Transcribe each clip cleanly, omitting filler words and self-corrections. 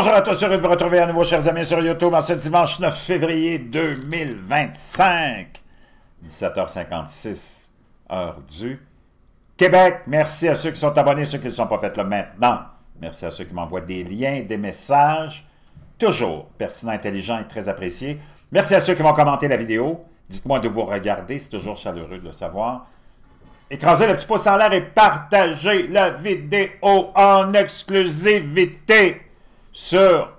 Bonjour à tous, heureux de vous retrouver à nouveau, chers amis, sur YouTube en ce dimanche 9 février 2025, 17h56, heure du Québec. Merci à ceux qui sont abonnés, ceux qui ne sont pas faits là maintenant. Merci à ceux qui m'envoient des liens, des messages, toujours pertinents, intelligents et très appréciés. Merci à ceux qui vont commenter la vidéo. Dites-moi de vous regarder, c'est toujours chaleureux de le savoir. Écrasez le petit pouce en l'air et partagez la vidéo en exclusivité sur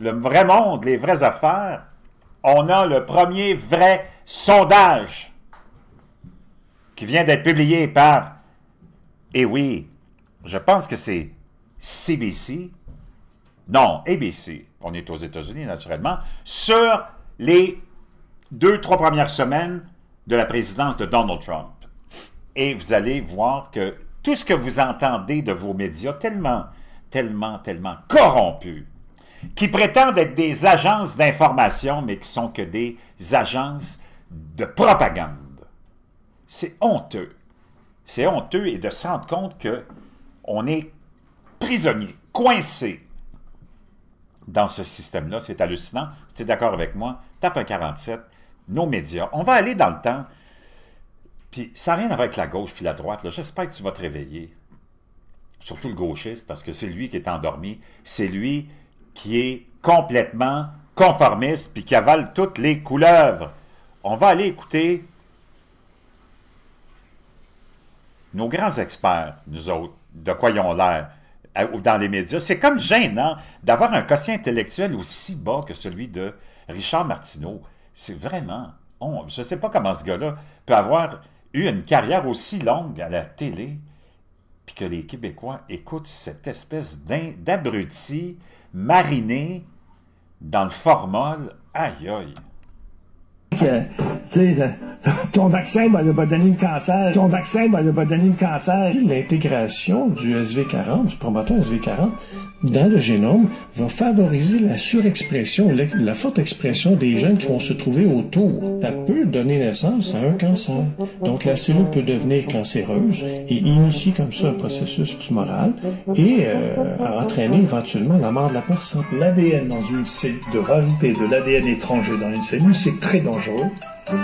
le vrai monde, les vraies affaires. On a le premier vrai sondage qui vient d'être publié par, et oui, je pense que c'est CBC, non, ABC, on est aux États-Unis naturellement, sur les 2-3 premières semaines de la présidence de Donald Trump. Et vous allez voir que tout ce que vous entendez de vos médias, tellement corrompus, qui prétendent être des agences d'information, mais qui sont que des agences de propagande. C'est honteux. C'est honteux et de se rendre compte qu'on est prisonnier, coincé dans ce système-là. C'est hallucinant. Si tu es d'accord avec moi, tape un 47, nos médias. On va aller dans le temps. Puis ça n'a rien à voir avec la gauche puis la droite. J'espère que tu vas te réveiller. Surtout le gauchiste, parce que c'est lui qui est endormi. C'est lui qui est complètement conformiste puis qui avale toutes les couleuvres. On va aller écouter nos grands experts, nous autres, de quoi ils ont l'air dans les médias. C'est comme gênant d'avoir un quotient intellectuel aussi bas que celui de Richard Martineau. C'est vraiment... je ne sais pas comment ce gars-là peut avoir eu une carrière aussi longue à la télé, puis que les Québécois écoutent cette espèce d'abruti mariné dans le formol. Aïe, aïe. Ton vaccin va donner le cancer. Ton vaccin va donner le cancer. L'intégration du SV40, du promoteur SV40, dans le génome va favoriser la surexpression, la forte expression des gènes qui vont se trouver autour. Ça peut donner naissance à un cancer. Donc la cellule peut devenir cancéreuse et initier comme ça un processus tumoral et entraîner éventuellement la mort de la personne. L'ADN dans une cellule, de rajouter de l'ADN étranger dans une cellule, c'est très dangereux.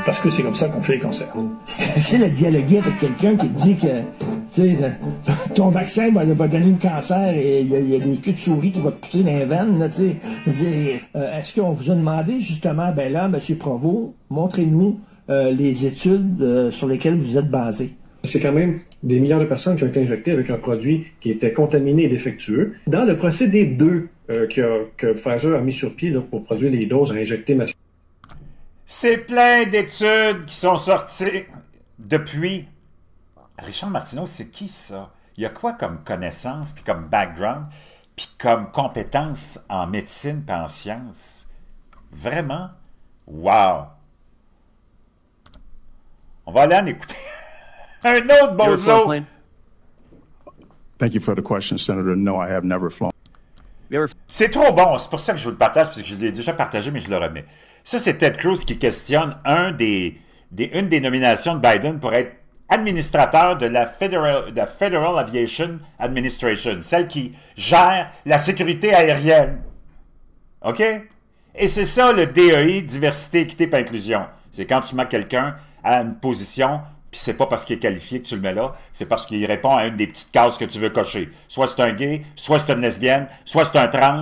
Parce que c'est comme ça qu'on fait les cancers. Tu sais, le dialoguer avec quelqu'un qui te dit que ton vaccin va donner le cancer et il y a des queues de souris qui vont te pousser dans les veines. Est-ce qu'on vous a demandé justement, ben là, M. Provost, montrez-nous les études sur lesquelles vous êtes basé. C'est quand même des milliards de personnes qui ont été injectées avec un produit qui était contaminé et défectueux. Dans le procédé 2 que Pfizer a mis sur pied là, pour produire les doses à injecter massivement, c'est plein d'études qui sont sorties depuis. Richard Martineau, c'est qui ça? Il y a quoi comme connaissance, puis comme background, puis comme compétence en médecine et en sciences? Vraiment? Wow! On va aller en écouter un autre bozo. Thank you for the question, Senator. No, I have never flown. C'est trop bon, c'est pour ça que je vous le partage, parce que je l'ai déjà partagé, mais je le remets. Ça, c'est Ted Cruz qui questionne une des nominations de Biden pour être administrateur de la Federal Aviation Administration, celle qui gère la sécurité aérienne. OK? Et c'est ça le DEI, diversité, équité et inclusion. C'est quand tu mets quelqu'un à une position, puis c'est pas parce qu'il est qualifié que tu le mets là, c'est parce qu'il répond à une des petites cases que tu veux cocher. Soit c'est un gay, soit c'est une lesbienne, soit c'est un trans,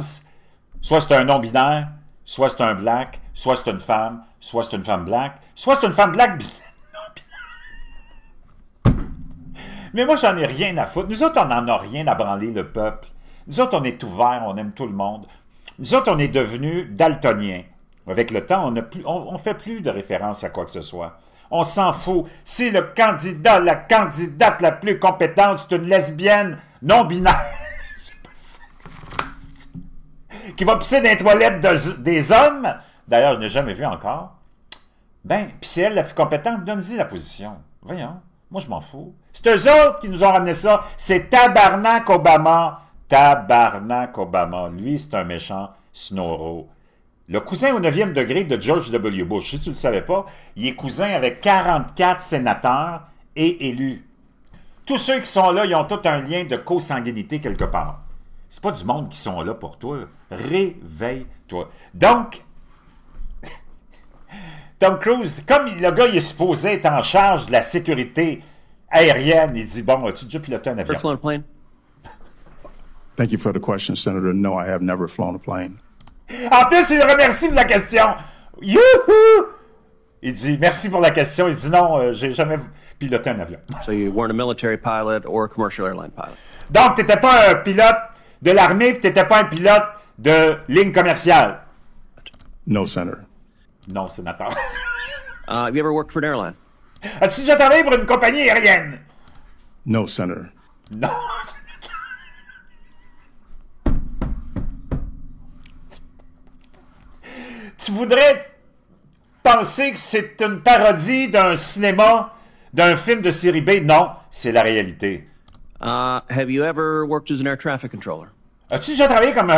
soit c'est un non-binaire, soit c'est un black, soit c'est une femme, soit c'est une femme black, soit c'est une femme black non-binaire. Mais moi, j'en ai rien à foutre. Nous autres, on n'en a rien à branler le peuple. Nous autres, on est ouverts, on aime tout le monde. Nous autres, on est devenus daltoniens. Avec le temps, on fait plus de référence à quoi que ce soit. On s'en fout. Si le candidat, la candidate la plus compétente, c'est une lesbienne non-binaire qui va pisser dans les toilettes des hommes, d'ailleurs, je n'ai jamais vu encore, ben, puis c'est elle la plus compétente, donne-y la position. Voyons, moi je m'en fous. C'est eux autres qui nous ont ramené ça. C'est Tabarnak Obama. Tabarnak Obama. Lui, c'est un méchant snoro. Le cousin au 9e degré de George W. Bush, si tu ne le savais pas, il est cousin avec 44 sénateurs et élus. Tous ceux qui sont là, ils ont tous un lien de consanguinité quelque part. C'est pas du monde qui sont là pour toi. Réveille-toi. Donc, Tom Cruise, comme le gars, il est supposé être en charge de la sécurité aérienne, il dit, bon, as-tu déjà piloté un avion? Ever flown a plane? Thank you for the question, Senator. No, I have never flown a plane. En plus, il remercie pour la question. Youhou! Il dit, merci pour la question. Il dit, non, j'ai jamais piloté un avion. So you weren't a military pilot or a commercial airline pilot? Donc, tu n'étais pas un pilote de l'armée, puis tu n'étais pas un pilote de ligne commerciale. No, Senator. Non, sénateur. Have you ever worked for an airline? As-tu déjà travaillé pour une compagnie aérienne? No, Senator. Non. Tu voudrais penser que c'est une parodie d'un cinéma, d'un film de série B? Non, c'est la réalité. Have you ever worked as an air traffic controller? As-tu déjà travaillé comme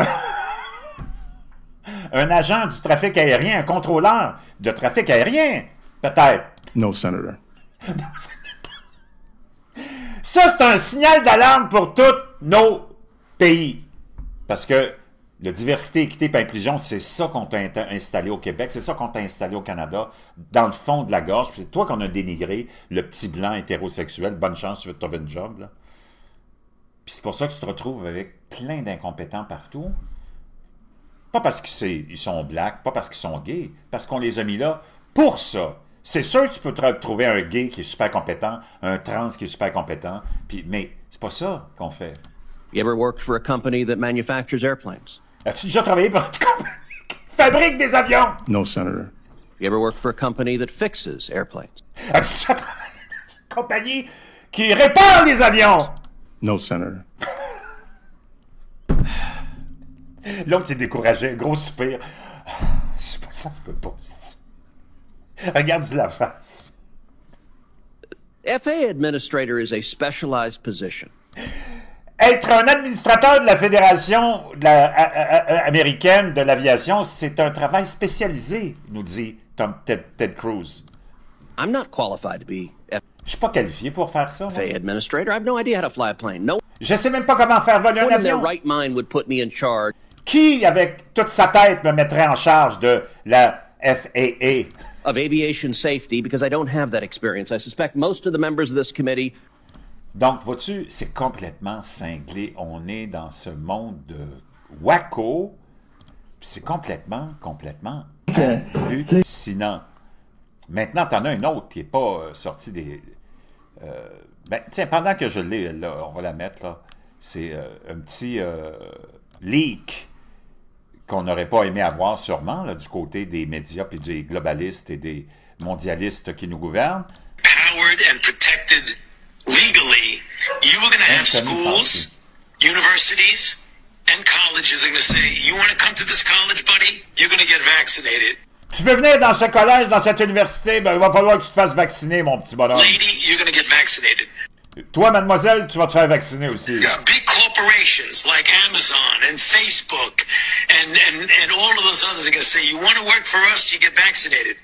un agent du trafic aérien, un contrôleur de trafic aérien? Peut-être. No, Senator. Ça, c'est un signal d'alarme pour tous nos pays. Parce que la diversité, équité et inclusion, c'est ça qu'on t'a installé au Québec, c'est ça qu'on t'a installé au Canada, dans le fond de la gorge. C'est toi qu'on a dénigré, le petit blanc hétérosexuel. Bonne chance, tu veux te trouver une job, là. Puis c'est pour ça que tu te retrouves avec plein d'incompétents partout. Pas parce qu'ils sont blacks, pas parce qu'ils sont gays, parce qu'on les a mis là pour ça. C'est sûr que tu peux trouver un gay qui est super compétent, un trans qui est super compétent, puis, mais c'est pas ça qu'on fait. You ever worked for a company that manufactures airplanes? As-tu déjà travaillé pour une compagnie qui fabrique des avions? No, Senator. You ever worked for a company that fixes airplanes? As-tu déjà travaillé dans une compagnie qui répare les avions? No, Senator. L'autre est découragé, gros soupir. Ça se peut pas. Regarde la face. FAA administrator is a specialized position. Être un administrateur de la Fédération américaine de l'aviation, c'est un travail spécialisé, nous dit Ted Cruz. I'm not qualified to be Je suis pas qualifié pour faire ça. FAA administrator. I have no idea how to fly a plane. No Je sais même pas comment faire voler un one in their avion. right mind would put me in charge Qui, avec toute sa tête, me mettrait en charge de la FAA? of aviation safety because I don't have that experience. I suspect most of the members of this committee. Donc, vois-tu, c'est complètement cinglé. On est dans ce monde de wacko. C'est complètement hallucinant. Maintenant, t'en as une autre qui n'est pas sortie des... ben, tiens, pendant que je l'ai, là, on va la mettre, là. C'est un petit leak qu'on n'aurait pas aimé avoir sûrement, là, du côté des médias puis des globalistes et des mondialistes qui nous gouvernent. Powered and protected legally, you were going to have schools, universities, and colleges are going to say, you want to come to this college, buddy? You're going to get vaccinated. Tu veux venir dans ce collège, dans cette université, ben il va falloir que tu te fasses vacciner, mon petit bonhomme. Lady, you're going to get vaccinated. Toi, mademoiselle, tu vas te faire vacciner aussi. Big corporations like Amazon and Facebook and all of those others are going to say, you want to work for us, you get vaccinated.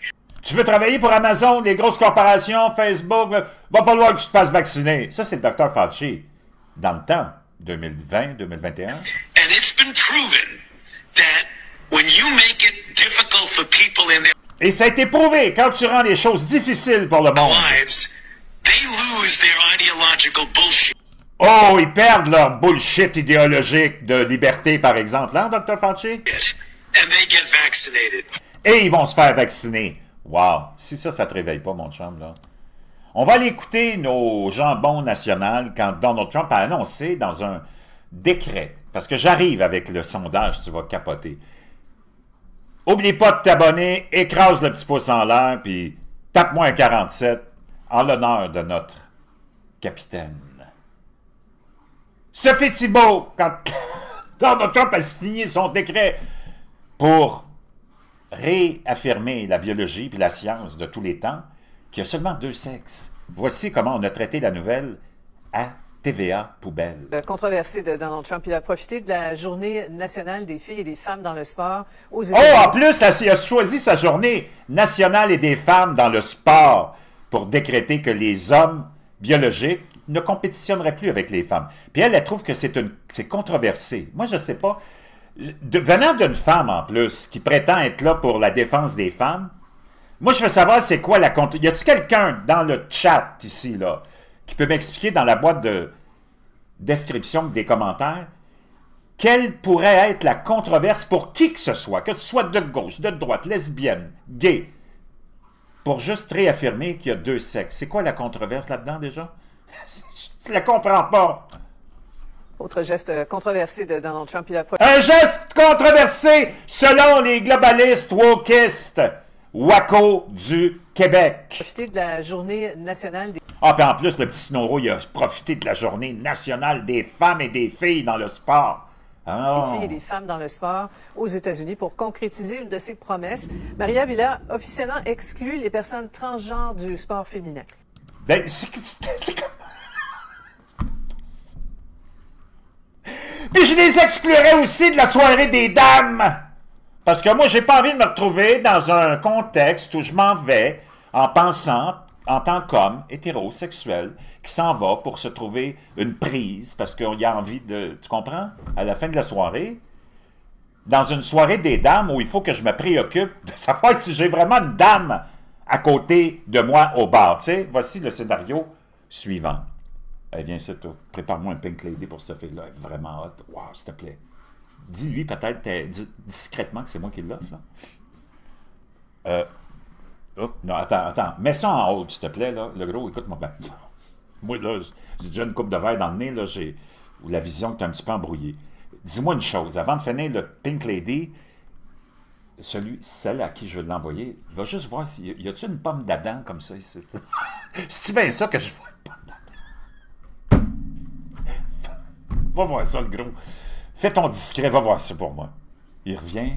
Tu veux travailler pour Amazon, les grosses corporations, Facebook, va falloir que tu te fasses vacciner. Ça, c'est le Dr. Fauci. Dans le temps, 2020, 2021. And it's been proven that when you make it difficult for people in their Et ça a été prouvé, quand tu rends les choses difficiles pour le monde. lives, they lose their ideological bullshit. Oh, ils perdent leur bullshit idéologique de liberté, par exemple, hein, Dr. Fauci? And they get vaccinated. Et ils vont se faire vacciner. Wow! Si ça te réveille pas, mon chum, là. On va aller écouter nos jambons nationaux quand Donald Trump a annoncé dans un décret, parce que j'arrive avec le sondage, tu vas capoter. Oublie pas de t'abonner, écrase le petit pouce en l'air, puis tape-moi un 47 en l'honneur de notre capitaine. Sophie Thibault, quand Donald Trump a signé son décret pour réaffirmer la biologie et la science de tous les temps, qu'il y a seulement deux sexes. Voici comment on a traité la nouvelle à TVA Poubelle. Controversé de Donald Trump. Il a profité de la journée nationale des filles et des femmes dans le sport aux Oh, États-Unis. en plus, il a choisi sa journée nationale et des femmes dans le sport pour décréter que les hommes biologiques ne compétitionnerait plus avec les femmes. Puis elle trouve que c'est controversé. Moi, je ne sais pas. Venant d'une femme, en plus, qui prétend être là pour la défense des femmes, moi, je veux savoir c'est quoi la contre... Y a-t-il quelqu'un dans le chat, ici, là, qui peut m'expliquer dans la boîte de description des commentaires, quelle pourrait être la controverse pour qui que ce soit, que tu sois de gauche, de droite, lesbienne, gay, pour juste réaffirmer qu'il y a deux sexes. C'est quoi la controverse là-dedans, déjà? Je ne la comprends pas. Autre geste controversé de Donald Trump. Un geste controversé selon les globalistes wokistes WACO du Québec. Profiter de la journée nationale des... Ah, puis en plus, le petit Snoro, il a profité de la journée nationale des femmes et des filles dans le sport. Des filles et des femmes dans le sport aux États-Unis pour concrétiser une de ses promesses. Maria Villa officiellement exclut les personnes transgenres du sport féminin. Ben, c'est comme... Puis je les exclurais aussi de la soirée des dames. Parce que moi, j'ai pas envie de me retrouver dans un contexte où je m'en vais en pensant, en tant qu'homme hétérosexuel, qui s'en va pour se trouver une prise, parce qu'il a envie de... Tu comprends? À la fin de la soirée, dans une soirée des dames où il faut que je me préoccupe de savoir si j'ai vraiment une dame à côté de moi au bar. Tu sais, voici le scénario suivant. Eh bien, c'est tout. Prépare-moi un Pink Lady pour cette fille-là. Elle est vraiment hot. Wow, s'il te plaît. Dis-lui peut-être discrètement que c'est moi qui l'offre, là. Non, attends. Mets ça en haut, s'il te plaît, là. Le gros, écoute-moi bien. Moi, là, j'ai déjà une coupe de verre dans le nez, là, où la vision est un petit peu embrouillée. Dis-moi une chose. Avant de finir le Pink Lady, celle à qui je veux l'envoyer, va juste voir s'il y a-t-il une pomme d'Adam comme ça ici. C'est-tu bien ça que je vois une pomme d'Adam? Va voir ça, le gros. Fais ton discret, va voir ça pour moi. Il revient,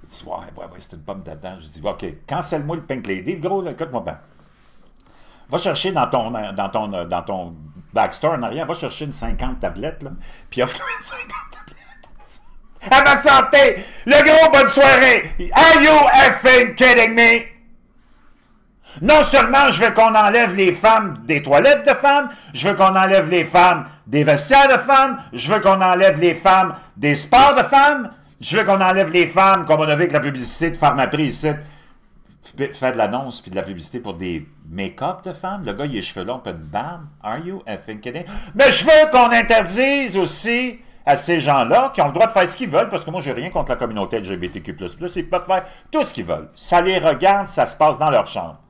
il dit, ouais, c'est une pomme d'Adam. Je dis, OK, cancelle-moi le Pink Lady. Le gros, écoute-moi bien. Va chercher dans ton backstore en arrière, va chercher une 50 tablettes, là, puis offre-toi une 50 tablettes. À ma santé! Le gros, bonne soirée! Are you effing kidding me? Non seulement je veux qu'on enlève les femmes des toilettes de femmes, je veux qu'on enlève les femmes des vestiaires de femmes, je veux qu'on enlève les femmes des sports de femmes, je veux qu'on enlève les femmes, comme on a vu avec la publicité de Pharmaprix ici, faire de l'annonce puis de la publicité pour des make-up de femmes. Le gars, il a les cheveux longs, pas de barbe. Are you effing kidding? Mais je veux qu'on interdise aussi à ces gens-là qui ont le droit de faire ce qu'ils veulent, parce que moi, j'ai rien contre la communauté LGBTQ++. Ils peuvent faire tout ce qu'ils veulent. Ça les regarde, ça se passe dans leur chambre.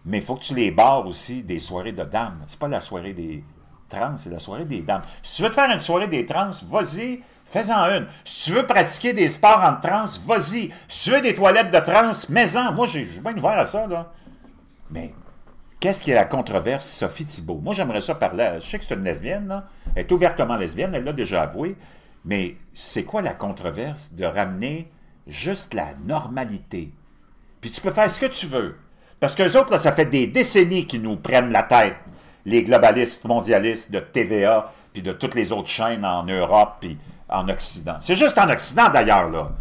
Mais il faut que tu les barres aussi des soirées de dames. C'est pas la soirée des trans, c'est la soirée des dames. Si tu veux te faire une soirée des trans, vas-y, fais-en une. Si tu veux pratiquer des sports en trans, vas-y. Si tu veux des toilettes de trans, mets-en. Moi, j'ai bien ouvert à ça, là. Mais qu'est-ce qui est la controverse Sophie Thibault? Moi, j'aimerais ça parler. Je sais que c'est une lesbienne, là. Elle est ouvertement lesbienne, elle l'a déjà avoué. Mais c'est quoi la controverse de ramener juste la normalité? Puis tu peux faire ce que tu veux. Parce qu'eux autres, là, ça fait des décennies qu'ils nous prennent la tête, les globalistes mondialistes de TVA, puis de toutes les autres chaînes en Europe, puis en Occident. C'est juste en Occident, d'ailleurs, là.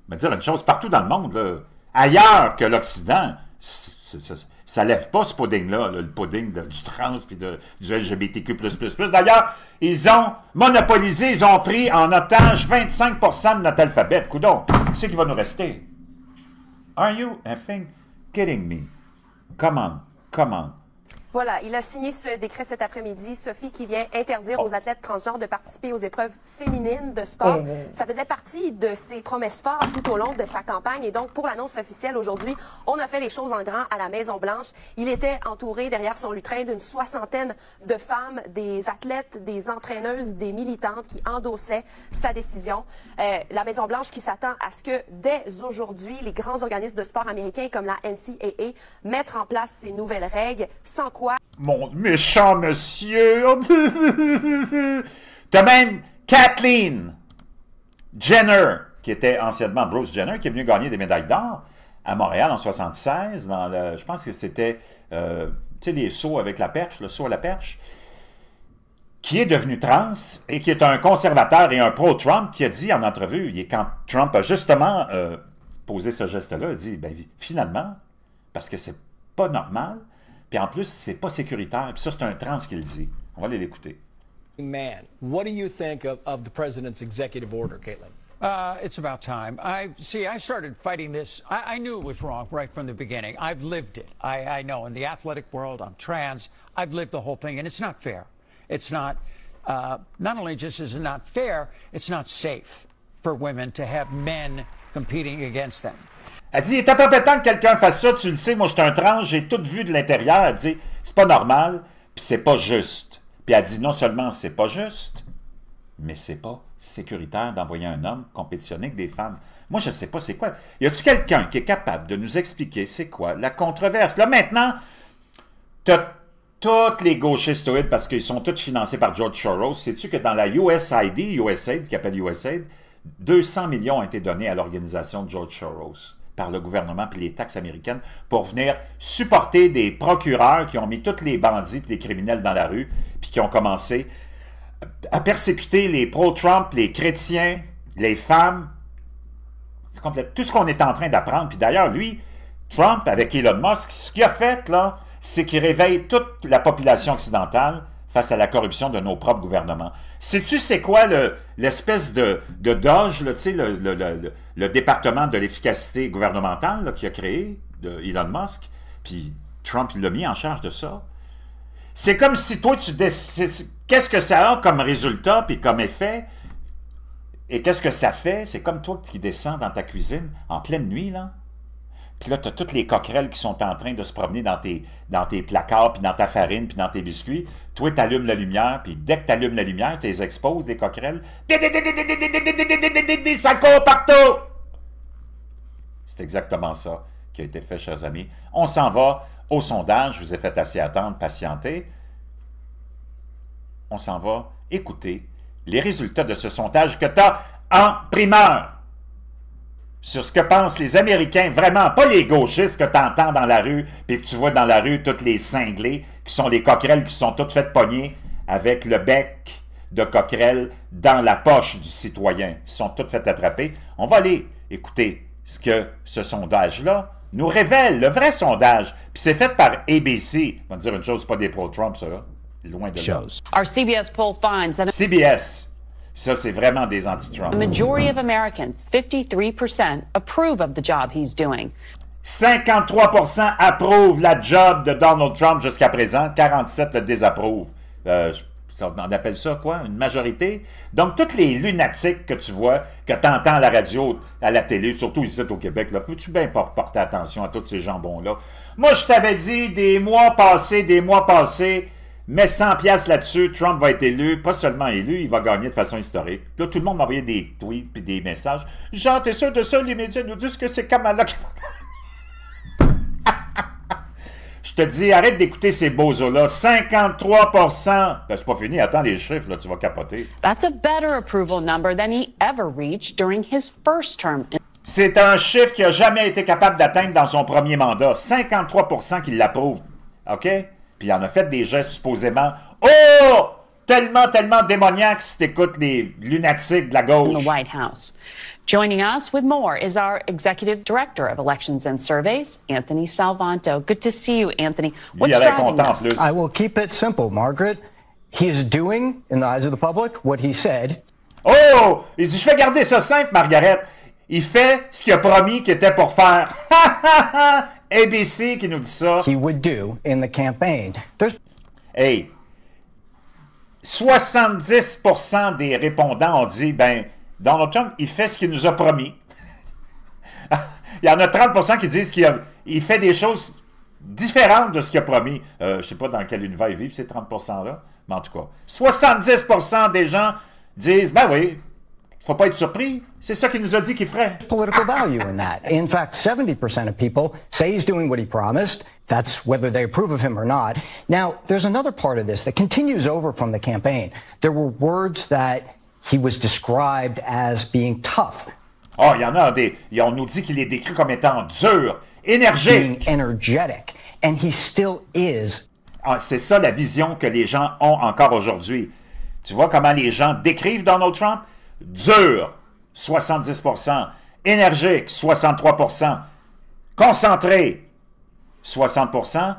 Je vais dire une chose, partout dans le monde, là, ailleurs que l'Occident, ça lève pas ce pudding-là, le pudding du trans, puis du LGBTQ++. D'ailleurs, ils ont monopolisé, ils ont pris en otage 25% de notre alphabet. Coudon, qu'est-ce qui va nous rester? Are you effing kidding me? Come on. Voilà, il a signé ce décret cet après-midi, Sophie, qui vient interdire aux athlètes transgenres de participer aux épreuves féminines de sport. Ça faisait partie de ses promesses fortes tout au long de sa campagne. Et donc, pour l'annonce officielle aujourd'hui, on a fait les choses en grand à la Maison-Blanche. Il était entouré derrière son lutrin d'une 60aine de femmes, des athlètes, des entraîneuses, des militantes qui endossaient sa décision. La Maison-Blanche qui s'attend à ce que, dès aujourd'hui, les grands organismes de sport américains comme la NCAA mettent en place ces nouvelles règles, sans quoi... Mon méchant monsieur! T'as même Kathleen Jenner, qui était anciennement Bruce Jenner, qui est venue gagner des médailles d'or à Montréal en 76, je pense que c'était, tu sais, les sauts avec la perche, le saut à la perche, qui est devenu trans et qui est un conservateur et un pro-Trump, qui a dit en entrevue, quand Trump a justement posé ce geste-là, il a dit, ben, finalement, parce que c'est pas normal, Puis en plus, c'est pas sécuritaire. Puis ça, c'est un trans qui le dit. On va aller l'écouter. Man, what do you think of the president's executive order, Caitlin? It's about time. I started fighting this. I knew it was wrong right from the beginning. I've lived it. I know in the athletic world, I'm trans. I've lived the whole thing, and it's not fair. It's not only just is it not fair, it's not safe for women to have men competing against them. Elle dit, il est à peu près temps que quelqu'un fasse ça, tu le sais, moi je suis un trans, j'ai tout vu de l'intérieur. Elle dit, c'est pas normal, puis c'est pas juste. Puis elle dit, non seulement c'est pas juste, mais c'est pas sécuritaire d'envoyer un homme compétitionner avec des femmes. Moi, je sais pas c'est quoi. Y a-tu quelqu'un qui est capable de nous expliquer c'est quoi la controverse? Là, maintenant, t'as tous les gauchistoïdes, parce qu'ils sont tous financés par George Soros. Sais-tu que dans la USAID, qui appelle USAID, 200 millions ont été donnés à l'organisation de George Soros par le gouvernement puis les taxes américaines pour venir supporter des procureurs qui ont mis tous les bandits et les criminels dans la rue puis qui ont commencé à persécuter les pro-Trump, les chrétiens, les femmes. C'est complet. Tout ce qu'on est en train d'apprendre. Puis d'ailleurs, lui, Trump, avec Elon Musk, ce qu'il a fait, là, c'est qu'il réveille toute la population occidentale face à la corruption de nos propres gouvernements. Sais-tu c'est quoi l'espèce de DOGE, là, le département de l'efficacité gouvernementale qu'il a créé, de Elon Musk, puis Trump l'a mis en charge de ça? C'est comme si toi, tu décides qu'est-ce que ça a comme résultat, puis comme effet, et qu'est-ce que ça fait? C'est comme toi qui descends dans ta cuisine en pleine nuit, là. Puis là, tu as toutes les coquerelles qui sont en train de se promener dans tes placards, puis dans ta farine, puis dans tes biscuits. Toi, tu allumes la lumière, puis dès que tu allumes la lumière, tu les exposes, des coquerelles. Ça court partout! C'est exactement ça qui a été fait, chers amis. On s'en va au sondage. Je vous ai fait assez attendre, patienter. On s'en va écouter les résultats de ce sondage que tu as en primeur sur ce que pensent les Américains, vraiment, pas les gauchistes que tu entends dans la rue, puis que tu vois dans la rue toutes les cinglés, qui sont des coquerelles qui sont toutes faites pogner avec le bec de coquerelle dans la poche du citoyen. Ils sont toutes faites attraper. On va aller écouter ce que ce sondage-là nous révèle, le vrai sondage. Puis c'est fait par ABC. On va dire une chose, c'est pas des pro-Trump, ça, là. Loin de là. Our CBS poll finds that CBS. Ça, c'est vraiment des anti-Trump. The majority of Americans, 53%, approve of the job he's doing. 53% approuvent la job de Donald Trump jusqu'à présent, 47% le désapprouvent. On appelle ça quoi? Une majorité? Donc, tous les lunatiques que tu vois, que tu entends à la radio, à la télé, surtout ici au Québec, là, faut-tu bien porter attention à tous ces jambons-là? Moi, je t'avais dit des mois passés, mets 100$ là-dessus, Trump va être élu, pas seulement élu, il va gagner de façon historique. Là, tout le monde m'a envoyé des tweets et des messages. Jean, t'es sûr de ça? Les médias nous disent que c'est Kamala qui... Je te dis, arrête d'écouter ces bozos-là. 53%. Ben, c'est pas fini, attends les chiffres, là, tu vas capoter. That's a better approval number than he ever reached during his first term. C'est un chiffre qu'il n'a jamais été capable d'atteindre dans son premier mandat. 53% qui l'approuvent. OK? Puis il en a fait des gestes supposément. Oh! Tellement démoniaque si t'écoutes les lunatiques de la gauche. In the White House. Joining us with more is our Executive Director of Elections and Surveys, Anthony Salvanto. Good to see you, Anthony. What's driving this? I will keep it simple, Margaret. He is doing, in the eyes of the public, what he said. Oh! Il dit, je vais garder ça simple, Margaret. Il fait ce qu'il a promis qu'il était pour faire. ABC qui nous dit ça. He would do in the campaign. Hey, 70% des répondants ont dit, ben, Donald Trump, il fait ce qu'il nous a promis. Il y en a 30% qui disent qu'il fait des choses différentes de ce qu'il a promis. Je ne sais pas dans quel univers ils vivent, ces 30%-là, mais en tout cas, 70% des gens disent, ben oui, faut pas être surpris. C'est ça qu'il nous a dit qu'il ferait. Political value in that. In fact, 70% of people say he's doing what he promised. That's whether they approve of him or not. Now, there's another part of this that continues over from the campaign. There were words that he was described as being tough. Oh, il y en a des... On nous dit qu'il est décrit comme étant dur, énergique. Being energetic. And he still is. Ah, c'est ça la vision que les gens ont encore aujourd'hui. Tu vois comment les gens décrivent Donald Trump? Dur, 70%. Énergique, 63%. Concentré, 60%.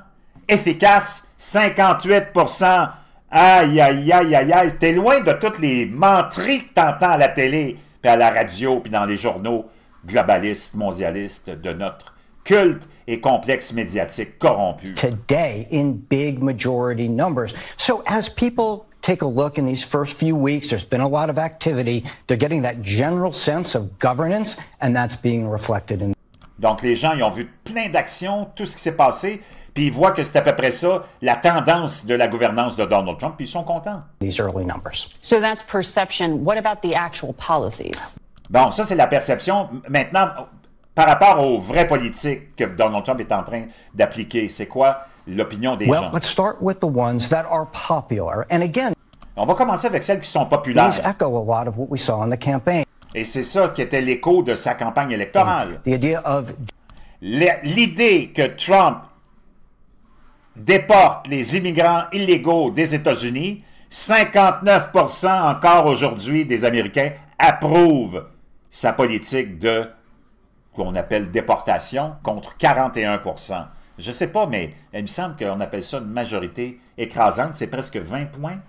efficace, 58%. Aïe, aïe, aïe, aïe, aïe. T'es loin de toutes les menteries que t'entends à la télé, puis à la radio, puis dans les journaux globalistes, mondialistes de notre culte et complexe médiatique corrompu. Today, in big majority numbers. So as people take a look in these first few weeks, there's been a lot of activity. They're getting that general sense of governance, and that's being reflected in. Donc, les gens, ils ont vu plein d'actions, tout ce qui s'est passé, puis ils voient que c'est à peu près ça, la tendance de la gouvernance de Donald Trump, puis ils sont contents. These early numbers. So that's perception. What about the actual policies? Bon, ça, c'est la perception. Maintenant, par rapport aux vraies politiques que Donald Trump est en train d'appliquer, c'est quoi l'opinion des gens? Let's start with the ones that are popular. And again, on va commencer avec celles qui sont populaires. These echo a lot of what we saw in the campaign. Et c'est ça qui était l'écho de sa campagne électorale. The idea of l'idée que Trump déporte les immigrants illégaux des États-Unis, 59% encore aujourd'hui des Américains approuvent sa politique de qu'on appelle déportation contre 41%. Je ne sais pas, mais il me semble qu'on appelle ça une majorité écrasante, c'est presque 20 points.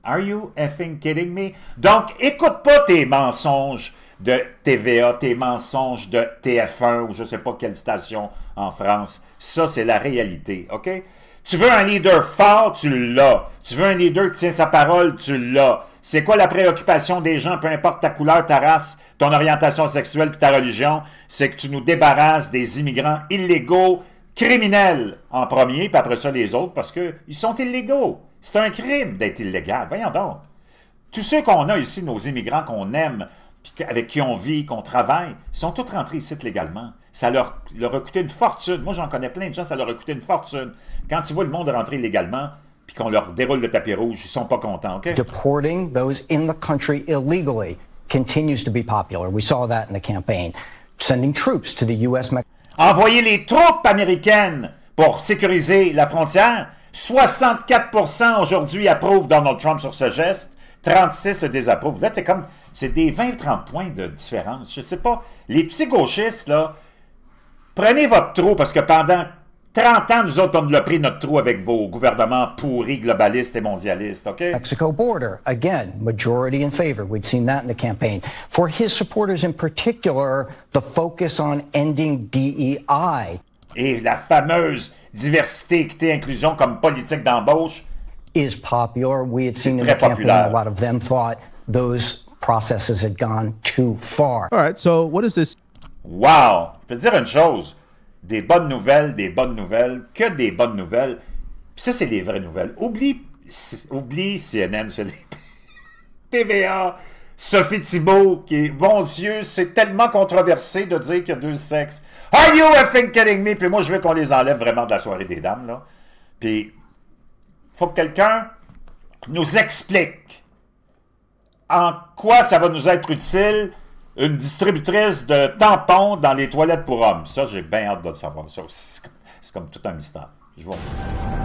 Are you effing kidding me? Donc, écoute pas tes mensonges de TVA, tes mensonges de TF1 ou je ne sais pas quelle station en France. Ça, c'est la réalité, OK? Tu veux un leader fort, tu l'as. Tu veux un leader qui tient sa parole, tu l'as. C'est quoi la préoccupation des gens, peu importe ta couleur, ta race, ton orientation sexuelle puis ta religion? C'est que tu nous débarrasses des immigrants illégaux, criminels en premier, puis après ça les autres, parce qu'ils sont illégaux. C'est un crime d'être illégal. Voyons donc. Tous ceux qu'on a ici, nos immigrants qu'on aime, avec qui on vit, qu'on travaille, ils sont tous rentrés ici légalement. Ça leur a coûté une fortune. Moi, j'en connais plein de gens, ça leur a coûté une fortune. Quand tu vois le monde rentrer illégalement, puis qu'on leur déroule le tapis rouge, ils sont pas contents, OK? Deporting those in the country illegally continues to be popular. We saw that in the campaign. Sending troops to the U.S. Envoyer les troupes américaines pour sécuriser la frontière. 64% aujourd'hui approuvent Donald Trump sur ce geste, 36% le désapprouvent. Là, c'est des 20-30 points de différence. Je sais pas. Les petits gauchistes, là, prenez votre trou, parce que pendant 30 ans, nous autres, on l'a pris notre trou avec vos gouvernements pourris, globalistes et mondialistes, OK? Mexico border, again, majority in favor. We'd seen that in the campaign. For his supporters in particular, the focus on ending DEI. Et la fameuse diversité, équité, inclusion comme politique d'embauche is popular. We had seen in the campaign a lot of them thought those processes had gone too far. All right, so what is this? Wow! Je peux te dire une chose. Des bonnes nouvelles, que des bonnes nouvelles. Puis ça, c'est les vraies nouvelles. Oublie CNN, c'est les TVA, Sophie Thibault, qui est, bon Dieu, c'est tellement controversé de dire qu'il y a deux sexes. Are you effing kidding me? Puis moi, je veux qu'on les enlève vraiment de la soirée des dames, là. Puis, faut que quelqu'un nous explique en quoi ça va nous être utile une distributrice de tampons dans les toilettes pour hommes. Ça, j'ai bien hâte de le savoir. Ça, c'est comme tout un mystère. Je vous remercie.